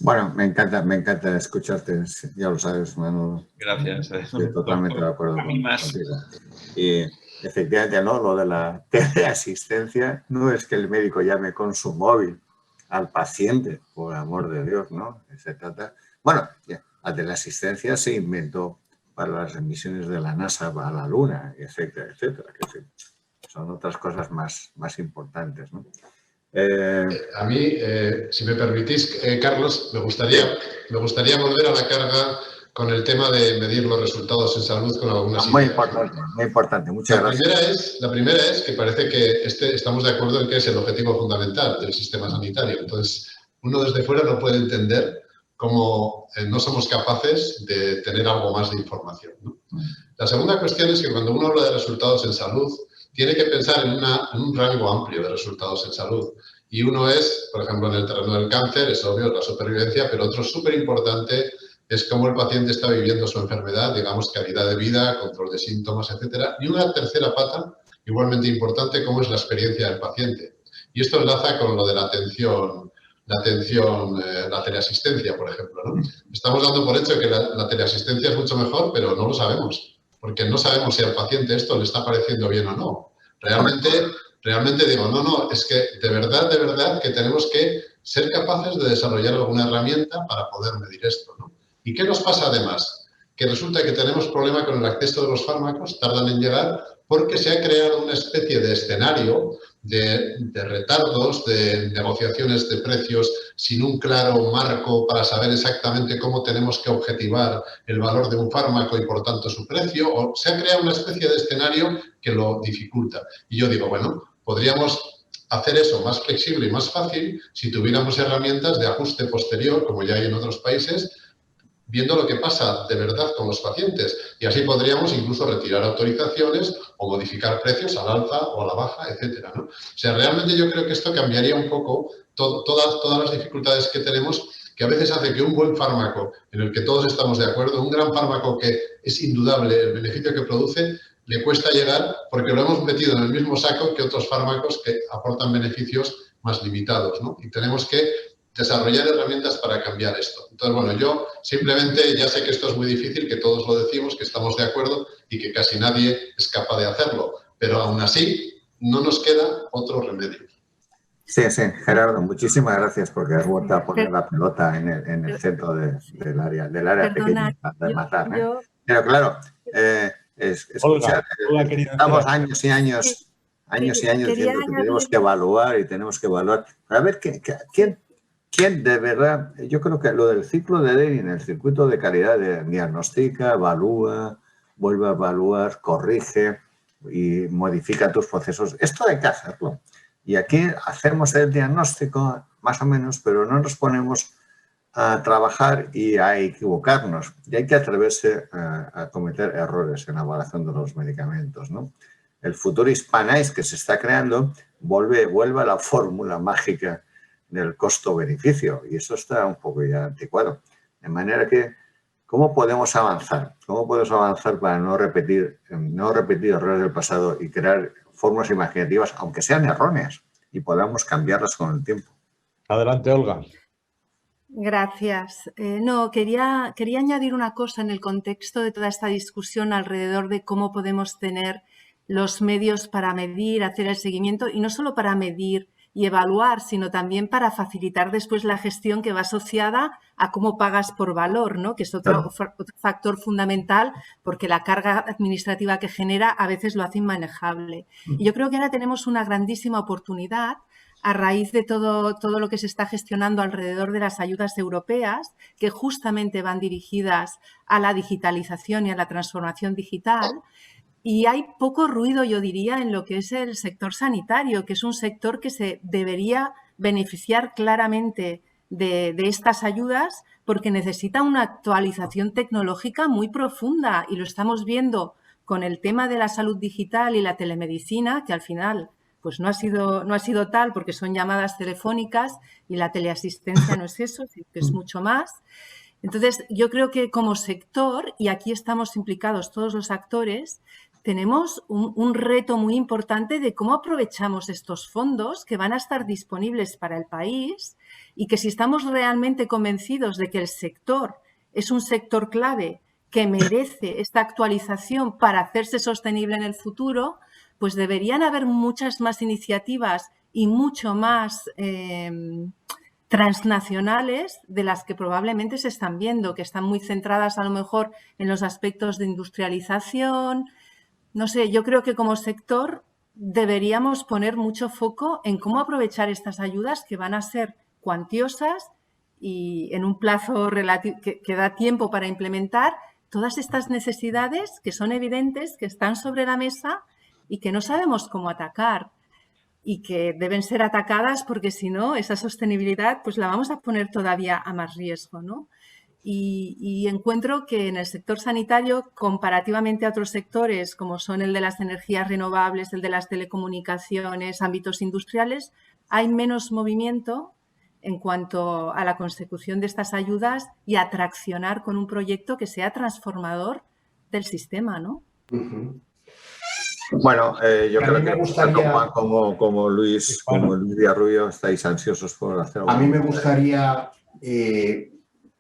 Bueno, me encanta escucharte, ya lo sabes, Manuel. Gracias. Estoy totalmente de acuerdo contigo. Y efectivamente, ¿no? Lo de la teleasistencia no es que el médico llame con su móvil al paciente, por amor de Dios, ¿no? Se trata... Bueno, la teleasistencia se inventó para las misiones de la NASA a la Luna, etcétera, etcétera. Que son otras cosas más importantes, ¿no? A mí, si me permitís, Carlos, me gustaría volver a la carga con el tema de medir los resultados en salud con algunas ideas. Muy importante. Muchas gracias. La primera es que parece que estamos de acuerdo en que es el objetivo fundamental del sistema sanitario. Entonces, uno desde fuera no puede entender cómo no somos capaces de tener algo más de información, ¿no? La segunda cuestión es que cuando uno habla de resultados en salud, tiene que pensar en un rango amplio de resultados en salud. Y uno es, por ejemplo, en el terreno del cáncer, es obvio, la supervivencia, pero otro súper importante es cómo el paciente está viviendo su enfermedad, digamos, calidad de vida, control de síntomas, etcétera. Y una tercera pata, igualmente importante, cómo es la experiencia del paciente. Y esto enlaza con lo de la teleasistencia, por ejemplo, ¿no? Estamos dando por hecho que la teleasistencia es mucho mejor, pero no lo sabemos, porque no sabemos si al paciente esto le está pareciendo bien o no. Realmente digo, no, es que de verdad que tenemos que ser capaces de desarrollar alguna herramienta para poder medir esto, ¿no? ¿Y qué nos pasa además? Que resulta que tenemos problema con el acceso de los fármacos, tardan en llegar, porque se ha creado una especie de escenario de retardos, de negociaciones de precios sin un claro marco para saber exactamente cómo tenemos que objetivar el valor de un fármaco y, por tanto, su precio. O se ha creado una especie de escenario que lo dificulta. Y yo digo, bueno, podríamos hacer eso más flexible y más fácil si tuviéramos herramientas de ajuste posterior, como ya hay en otros países, viendo lo que pasa de verdad con los pacientes. Y así podríamos incluso retirar autorizaciones o modificar precios al alza o a la baja, etcétera, ¿no? O sea, realmente yo creo que esto cambiaría un poco todas las dificultades que tenemos, que a veces hace que un buen fármaco, en el que todos estamos de acuerdo, un gran fármaco que es indudable el beneficio que produce, le cuesta llegar porque lo hemos metido en el mismo saco que otros fármacos que aportan beneficios más limitados, ¿no? Y tenemos que desarrollar herramientas para cambiar esto. Entonces, bueno, yo simplemente ya sé que esto es muy difícil, que todos lo decimos, que estamos de acuerdo y que casi nadie es capaz de hacerlo, pero aún así no nos queda otro remedio. Sí, Gerardo, muchísimas gracias porque has vuelto a poner la pelota en el centro del área pequeña de matar. Pero claro, escuchar, estamos años y años diciendo que tenemos que evaluar y tenemos que evaluar. A ver, ¿quién de verdad? Yo creo que lo del ciclo de Denning, el circuito de calidad, diagnostica, evalúa, vuelve a evaluar, corrige y modifica tus procesos. Esto hay que hacerlo. Y aquí hacemos el diagnóstico, más o menos, pero no nos ponemos a trabajar y a equivocarnos. Y hay que atreverse a cometer errores en la evaluación de los medicamentos, ¿no? El futuro Hispanais que se está creando vuelve a la fórmula mágica del costo-beneficio, y eso está un poco ya anticuado. De manera que, ¿cómo podemos avanzar? ¿Cómo podemos avanzar para no repetir errores del pasado y crear fórmulas imaginativas, aunque sean erróneas, y podamos cambiarlas con el tiempo? Adelante, Olga. Gracias. Quería añadir una cosa en el contexto de toda esta discusión alrededor de cómo podemos tener los medios para medir, hacer el seguimiento, y no solo para medir y evaluar, sino también para facilitar después la gestión que va asociada a cómo pagas por valor, ¿no? Que es otro factor fundamental, porque la carga administrativa que genera a veces lo hace inmanejable. Y yo creo que ahora tenemos una grandísima oportunidad a raíz de todo lo que se está gestionando alrededor de las ayudas europeas, que justamente van dirigidas a la digitalización y a la transformación digital. Y hay poco ruido, yo diría, en lo que es el sector sanitario, que es un sector que se debería beneficiar claramente de estas ayudas porque necesita una actualización tecnológica muy profunda y lo estamos viendo con el tema de la salud digital y la telemedicina, que al final pues no ha sido tal porque son llamadas telefónicas y la teleasistencia no es eso, que es mucho más. Entonces, yo creo que como sector, y aquí estamos implicados todos los actores, tenemos un reto muy importante de cómo aprovechamos estos fondos que van a estar disponibles para el país y que si estamos realmente convencidos de que el sector es un sector clave que merece esta actualización para hacerse sostenible en el futuro, pues deberían haber muchas más iniciativas y mucho más transnacionales de las que probablemente se están viendo, que están muy centradas a lo mejor en los aspectos de industrialización. No sé, yo creo que como sector deberíamos poner mucho foco en cómo aprovechar estas ayudas que van a ser cuantiosas y en un plazo relativo que da tiempo para implementar todas estas necesidades que son evidentes, que están sobre la mesa y que no sabemos cómo atacar y que deben ser atacadas porque si no, esa sostenibilidad pues la vamos a poner todavía a más riesgo, ¿no? Y encuentro que en el sector sanitario, comparativamente a otros sectores como son el de las energías renovables, el de las telecomunicaciones, ámbitos industriales, hay menos movimiento en cuanto a la consecución de estas ayudas y a traccionar con un proyecto que sea transformador del sistema, ¿no? Bueno, yo creo que me gustaría, como Luis Villarrubio estáis ansiosos por hacer algo. A mí me gustaría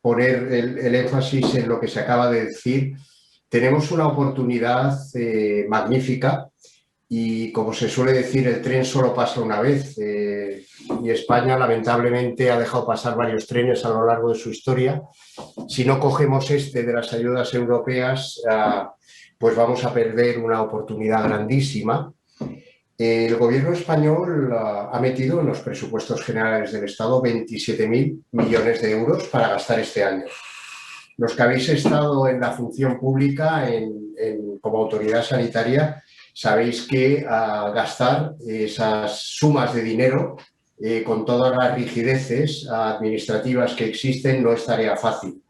poner el énfasis en lo que se acaba de decir. Tenemos una oportunidad magnífica y, como se suele decir, el tren solo pasa una vez. Y España, lamentablemente, ha dejado pasar varios trenes a lo largo de su historia. Si no cogemos este de las ayudas europeas, pues vamos a perder una oportunidad grandísima. El gobierno español ha metido en los presupuestos generales del Estado 27.000 millones de euros para gastar este año. Los que habéis estado en la función pública como autoridad sanitaria sabéis que gastar esas sumas de dinero con todas las rigideces administrativas que existen no es tarea fácil.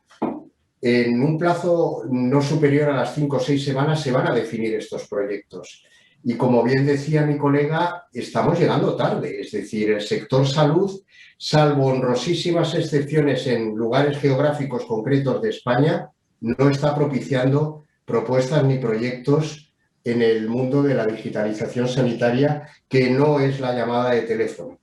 En un plazo no superior a las 5 o 6 semanas se van a definir estos proyectos. Y como bien decía mi colega, estamos llegando tarde. Es decir, el sector salud, salvo honrosísimas excepciones en lugares geográficos concretos de España, no está propiciando propuestas ni proyectos en el mundo de la digitalización sanitaria, que no es la llamada de teléfono,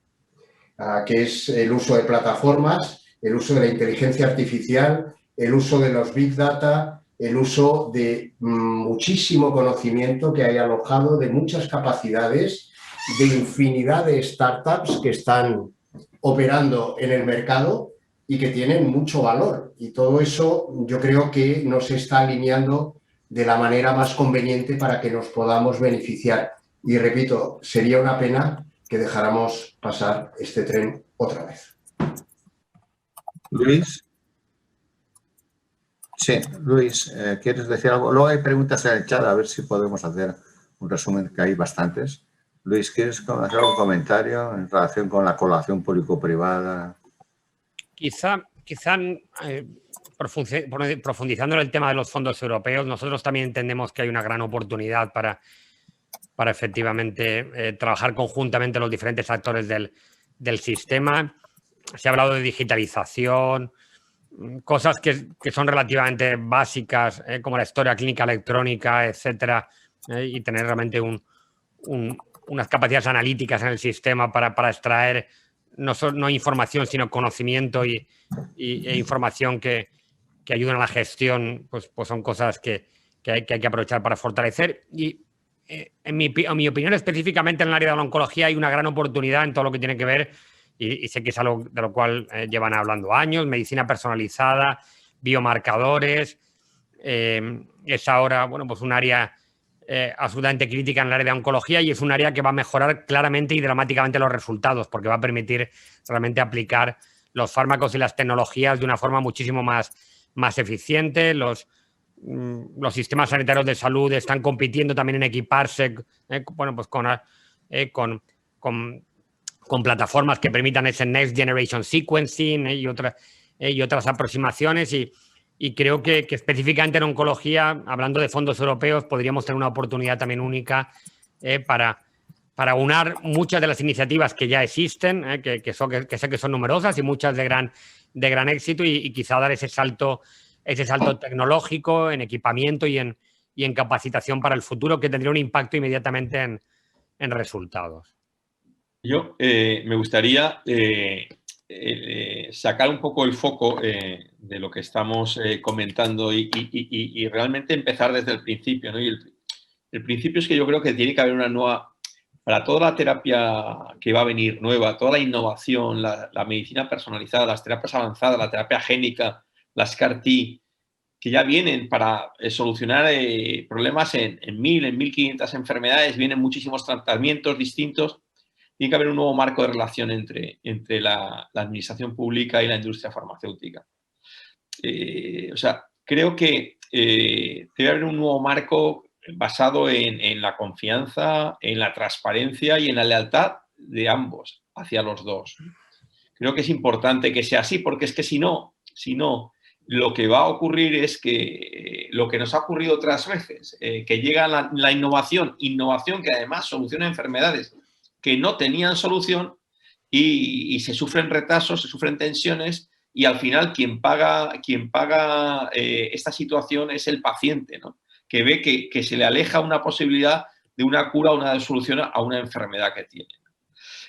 que es el uso de plataformas, el uso de la inteligencia artificial, el uso de los Big Data, el uso de muchísimo conocimiento que hay alojado, de muchas capacidades, de infinidad de startups que están operando en el mercado y que tienen mucho valor. Y todo eso yo creo que nos está alineando de la manera más conveniente para que nos podamos beneficiar. Y repito, sería una pena que dejáramos pasar este tren otra vez. Luis. Sí, Luis, ¿quieres decir algo? Luego hay preguntas en el chat, a ver si podemos hacer un resumen, que hay bastantes. Luis, ¿quieres hacer algún comentario en relación con la colaboración público-privada? Quizá profundizando en el tema de los fondos europeos, nosotros también entendemos que hay una gran oportunidad para efectivamente trabajar conjuntamente los diferentes actores del sistema. Se ha hablado de digitalización, cosas que son relativamente básicas, como la historia clínica electrónica, etcétera, y tener realmente unas capacidades analíticas en el sistema para extraer no información, sino conocimiento e información que ayuden a la gestión, pues son cosas que hay que aprovechar para fortalecer. Y en mi opinión, específicamente en el área de la oncología, hay una gran oportunidad en todo lo que tiene que ver, y sé que es algo de lo cual llevan hablando años, medicina personalizada, biomarcadores. Es ahora, bueno, pues un área absolutamente crítica en el área de oncología, y es un área que va a mejorar claramente y dramáticamente los resultados, porque va a permitir realmente aplicar los fármacos y las tecnologías de una forma muchísimo más eficiente. Los sistemas sanitarios de salud están compitiendo también en equiparse bueno, pues con con plataformas que permitan ese Next Generation Sequencing y otras aproximaciones. Y creo que específicamente en oncología, hablando de fondos europeos, podríamos tener una oportunidad también única para unar muchas de las iniciativas que ya existen, que sé que son numerosas y muchas de gran éxito, y quizá dar ese salto tecnológico en equipamiento y en capacitación para el futuro, que tendría un impacto inmediatamente en resultados. Yo me gustaría sacar un poco el foco de lo que estamos comentando y realmente empezar desde el principio, ¿no? Y el principio es que yo creo que tiene que haber una nueva, para toda la terapia que va a venir nueva, toda la innovación, la medicina personalizada, las terapias avanzadas, la terapia génica, las CAR-T, que ya vienen para solucionar problemas en 1.000, en 1.500 enfermedades, vienen muchísimos tratamientos distintos. Tiene que haber un nuevo marco de relación entre la administración pública y la industria farmacéutica. O sea, creo que debe haber un nuevo marco basado en la confianza, en la transparencia y en la lealtad de ambos hacia los dos. Creo que es importante que sea así, porque es que si no, lo que va a ocurrir es que lo que nos ha ocurrido otras veces, que llega la innovación que además soluciona enfermedades que no tenían solución y se sufren retrasos, se sufren tensiones, y al final quien paga esta situación es el paciente, ¿no? Que ve que se le aleja una posibilidad de una cura o una solución a una enfermedad que tiene.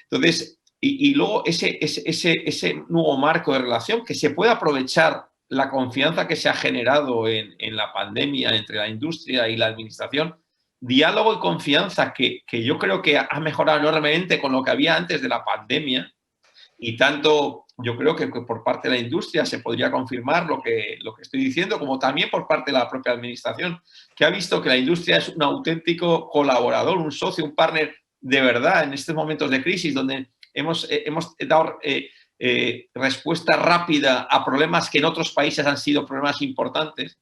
Entonces, y luego ese nuevo marco de relación, que se puede aprovechar la confianza que se ha generado en la pandemia entre la industria y la administración, diálogo y confianza que yo creo que ha mejorado enormemente con lo que había antes de la pandemia, y tanto yo creo que por parte de la industria se podría confirmar lo que estoy diciendo, como también por parte de la propia administración, que ha visto que la industria es un auténtico colaborador, un socio, un partner de verdad en estos momentos de crisis, donde hemos dado respuesta rápida a problemas que en otros países han sido problemas importantes.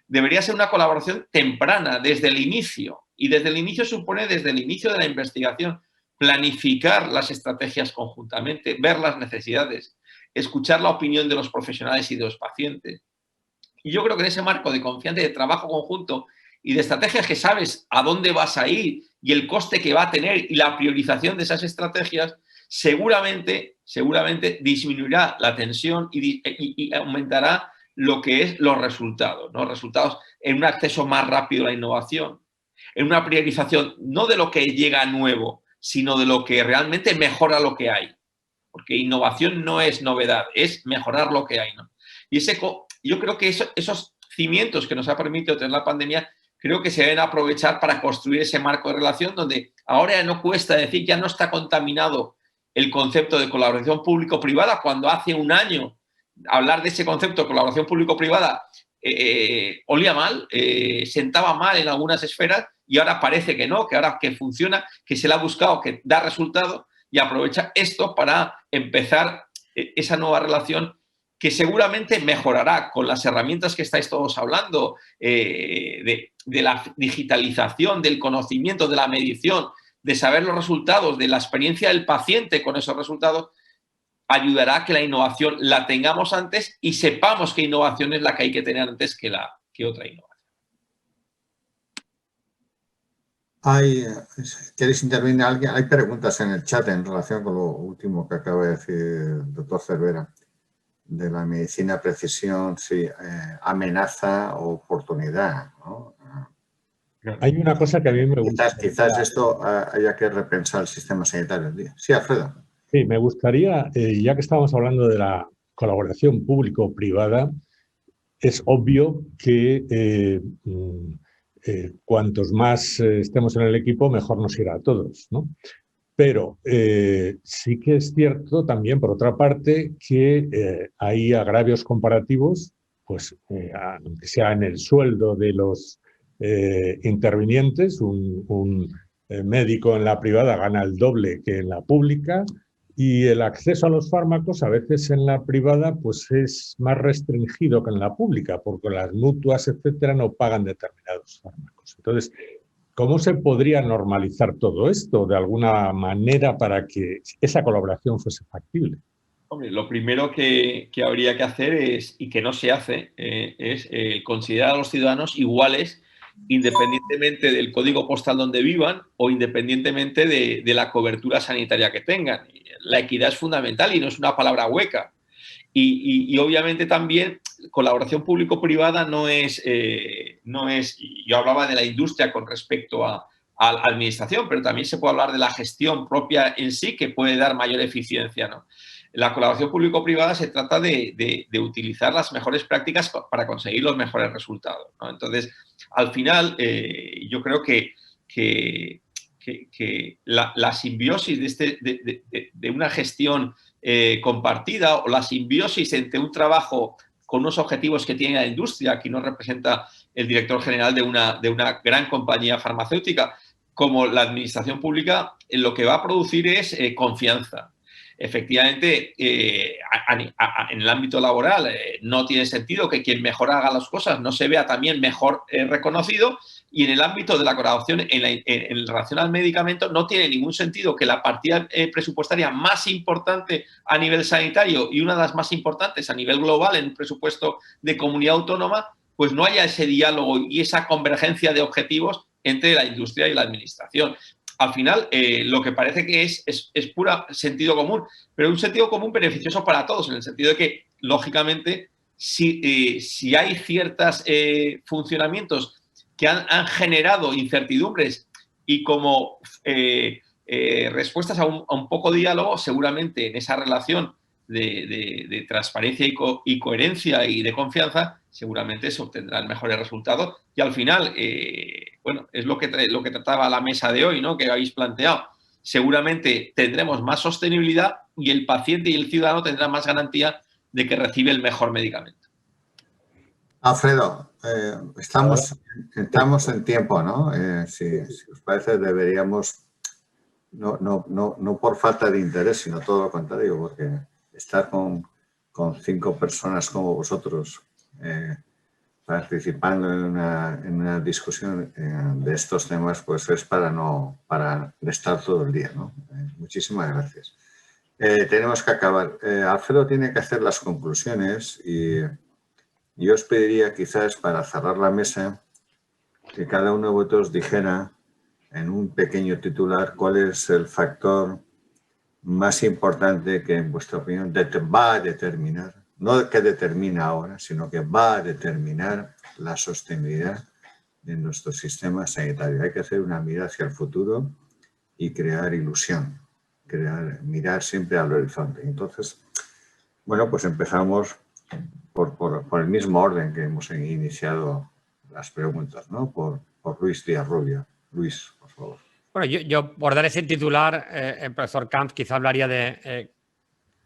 Debería ser una colaboración temprana, desde el inicio. Y desde el inicio supone desde el inicio de la investigación, planificar las estrategias conjuntamente, ver las necesidades, escuchar la opinión de los profesionales y de los pacientes. Y yo creo que en ese marco de confianza y de trabajo conjunto y de estrategias que sabes a dónde vas a ir y el coste que va a tener y la priorización de esas estrategias, seguramente disminuirá la tensión y aumentará lo que es los resultados, ¿no? Resultados en un acceso más rápido a la innovación, en una priorización no de lo que llega nuevo, sino de lo que realmente mejora lo que hay. Porque innovación no es novedad, es mejorar lo que hay, ¿no? Y yo creo que esos cimientos que nos ha permitido tener la pandemia, creo que se deben aprovechar para construir ese marco de relación donde ahora ya no cuesta decir, ya no está contaminado el concepto de colaboración público-privada, cuando hace un año hablar de ese concepto de colaboración público-privada olía mal, sentaba mal en algunas esferas, y ahora parece que no, que ahora que funciona, que se le ha buscado, que da resultado, y aprovecha esto para empezar esa nueva relación que seguramente mejorará con las herramientas que estáis todos hablando, de la digitalización, del conocimiento, de la medición, de saber los resultados, de la experiencia del paciente con esos resultados. Ayudará a que la innovación la tengamos antes y sepamos qué innovación es la que hay que tener antes que otra innovación. ¿Queréis intervenir alguien? Hay preguntas en el chat en relación con lo último que acaba de decir el doctor Cervera, de la medicina precisión, sí, amenaza o oportunidad, ¿no? Hay una cosa que a mí me gusta. Quizás esto haya que repensar el sistema sanitario. Sí, Alfredo. Sí, me gustaría, ya que estamos hablando de la colaboración público-privada, es obvio que cuantos más estemos en el equipo, mejor nos irá a todos, ¿no? Pero sí que es cierto también, por otra parte, que hay agravios comparativos, pues aunque sea en el sueldo de los intervinientes, un médico en la privada gana el doble que en la pública, y el acceso a los fármacos a veces en la privada pues es más restringido que en la pública, porque las mutuas, etcétera, no pagan determinados fármacos. Entonces, ¿Cómo se podría normalizar todo esto de alguna manera para que esa colaboración fuese factible? Hombre, lo primero que habría que hacer es, y que no se hace, es considerar a los ciudadanos iguales independientemente del código postal donde vivan o independientemente de la cobertura sanitaria que tengan. La equidad es fundamental y no es una palabra hueca. Y obviamente también colaboración público-privada no es, yo hablaba de la industria con respecto a la administración, pero también se puede hablar de la gestión propia en sí que puede dar mayor eficiencia, ¿no? La colaboración público-privada se trata de utilizar las mejores prácticas para conseguir los mejores resultados, ¿no? Entonces, al final, yo creo que la simbiosis de una gestión compartida o la simbiosis entre un trabajo con unos objetivos que tiene la industria, aquí nos representa el director general de una gran compañía farmacéutica, como la administración pública, lo que va a producir es confianza. Efectivamente, en el ámbito laboral no tiene sentido que quien mejor haga las cosas no se vea también mejor reconocido, y en el ámbito de la colaboración en relación al medicamento no tiene ningún sentido que la partida presupuestaria más importante a nivel sanitario y una de las más importantes a nivel global en un presupuesto de comunidad autónoma, pues no haya ese diálogo y esa convergencia de objetivos entre la industria y la administración. Al final, lo que parece que es puro sentido común, pero un sentido común beneficioso para todos, en el sentido de que, lógicamente, si hay ciertos funcionamientos que han generado incertidumbres y como respuestas a un poco de diálogo, seguramente en esa relación de transparencia y coherencia y de confianza, seguramente se obtendrán mejores resultados. Y al final, bueno, es lo que trataba la mesa de hoy, ¿no?, que habéis planteado. Seguramente tendremos más sostenibilidad y el paciente y el ciudadano tendrán más garantía de que recibe el mejor medicamento. Alfredo, estamos en tiempo, ¿no? Si os parece, deberíamos, no por falta de interés, sino todo lo contrario, porque estar con 5 personas como vosotros participando en una discusión de estos temas, pues es para estar todo el día, ¿no? Muchísimas gracias. Tenemos que acabar. Alfredo tiene que hacer las conclusiones y yo os pediría, quizás, para cerrar la mesa, que cada uno de vosotros dijera en un pequeño titular cuál es el factor más importante que, en vuestra opinión, va a determinar, no que determina ahora, sino que va a determinar la sostenibilidad de nuestro sistema sanitario. Hay que hacer una mirada hacia el futuro y crear ilusión, mirar siempre al horizonte. Entonces, bueno, pues empezamos por el mismo orden que hemos iniciado las preguntas, ¿no? Por Luis Díaz Rubio. Luis, por favor. Bueno, yo por dar ese titular, el profesor Camps quizá hablaría de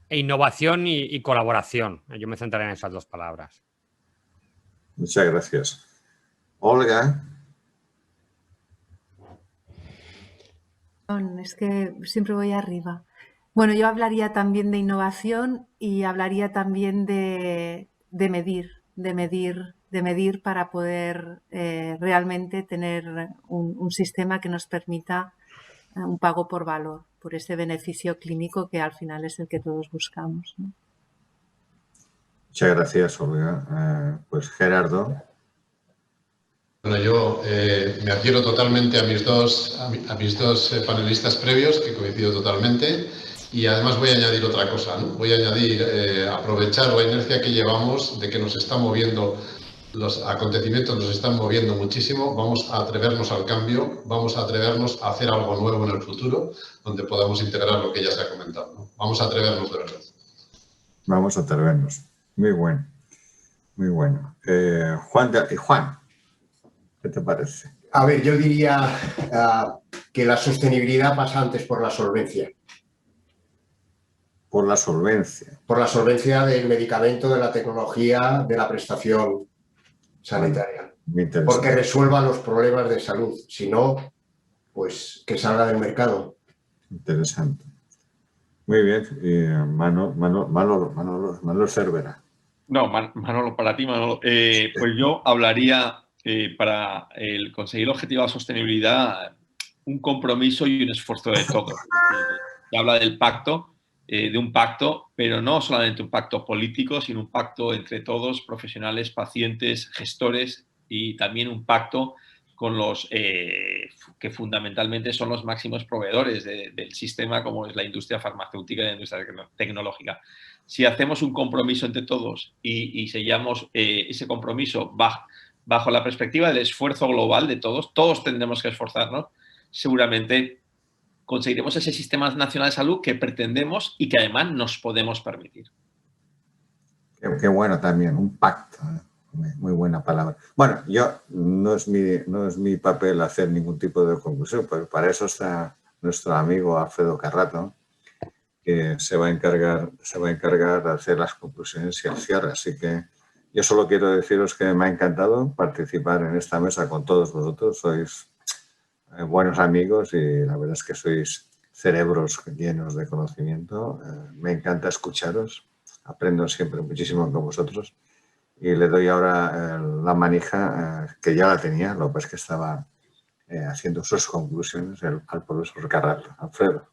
innovación y colaboración. Yo me centraré en esas dos palabras. Muchas gracias. Olga. Es que siempre voy arriba. Bueno, yo hablaría también de innovación y hablaría también de medir para poder realmente tener un sistema que nos permita un pago por valor, por ese beneficio clínico que al final es el que todos buscamos, ¿no? Muchas gracias, Olga. Pues Gerardo. Bueno, yo me adhiero totalmente a mis dos panelistas previos, que coincido totalmente. Y además voy a añadir otra cosa, ¿no? Voy a añadir aprovechar la inercia que llevamos de que nos está moviendo, los acontecimientos nos están moviendo muchísimo. Vamos a atrevernos al cambio, vamos a atrevernos a hacer algo nuevo en el futuro, donde podamos integrar lo que ya se ha comentado, ¿no? Vamos a atrevernos de verdad. Vamos a atrevernos. Muy bueno. Muy bueno. Juan, ¿qué te parece? A ver, yo diría que la sostenibilidad pasa antes por la solvencia. Por la solvencia. Por la solvencia del medicamento, de la tecnología, de la prestación sanitaria. Porque resuelva los problemas de salud. Si no, pues que salga del mercado. Interesante. Muy bien. Manolo Cervera. No, Manolo, para ti, Manolo. Pues yo hablaría para conseguir el objetivo de la sostenibilidad, un compromiso y un esfuerzo de todos. Se habla del pacto, de un pacto, pero no solamente un pacto político, sino un pacto entre todos, profesionales, pacientes, gestores, y también un pacto con los que fundamentalmente son los máximos proveedores del sistema, como es la industria farmacéutica y la industria tecnológica. Si hacemos un compromiso entre todos y sellamos ese compromiso bajo la perspectiva del esfuerzo global de todos, todos tendremos que esforzarnos, seguramente conseguiremos ese sistema nacional de salud que pretendemos y que además nos podemos permitir. Qué bueno también, un pacto. Muy buena palabra. Bueno, yo no es mi papel hacer ningún tipo de conclusión, porque para eso está nuestro amigo Alfredo Carrato, que se va a encargar de hacer las conclusiones y el cierre. Así que yo solo quiero deciros que me ha encantado participar en esta mesa con todos vosotros. Sois buenos amigos y la verdad es que sois cerebros llenos de conocimiento. Me encanta escucharos. Aprendo siempre muchísimo con vosotros. Y le doy ahora la manija, que ya la tenía, lo que es que estaba haciendo sus conclusiones al profesor Carrato. Alfredo.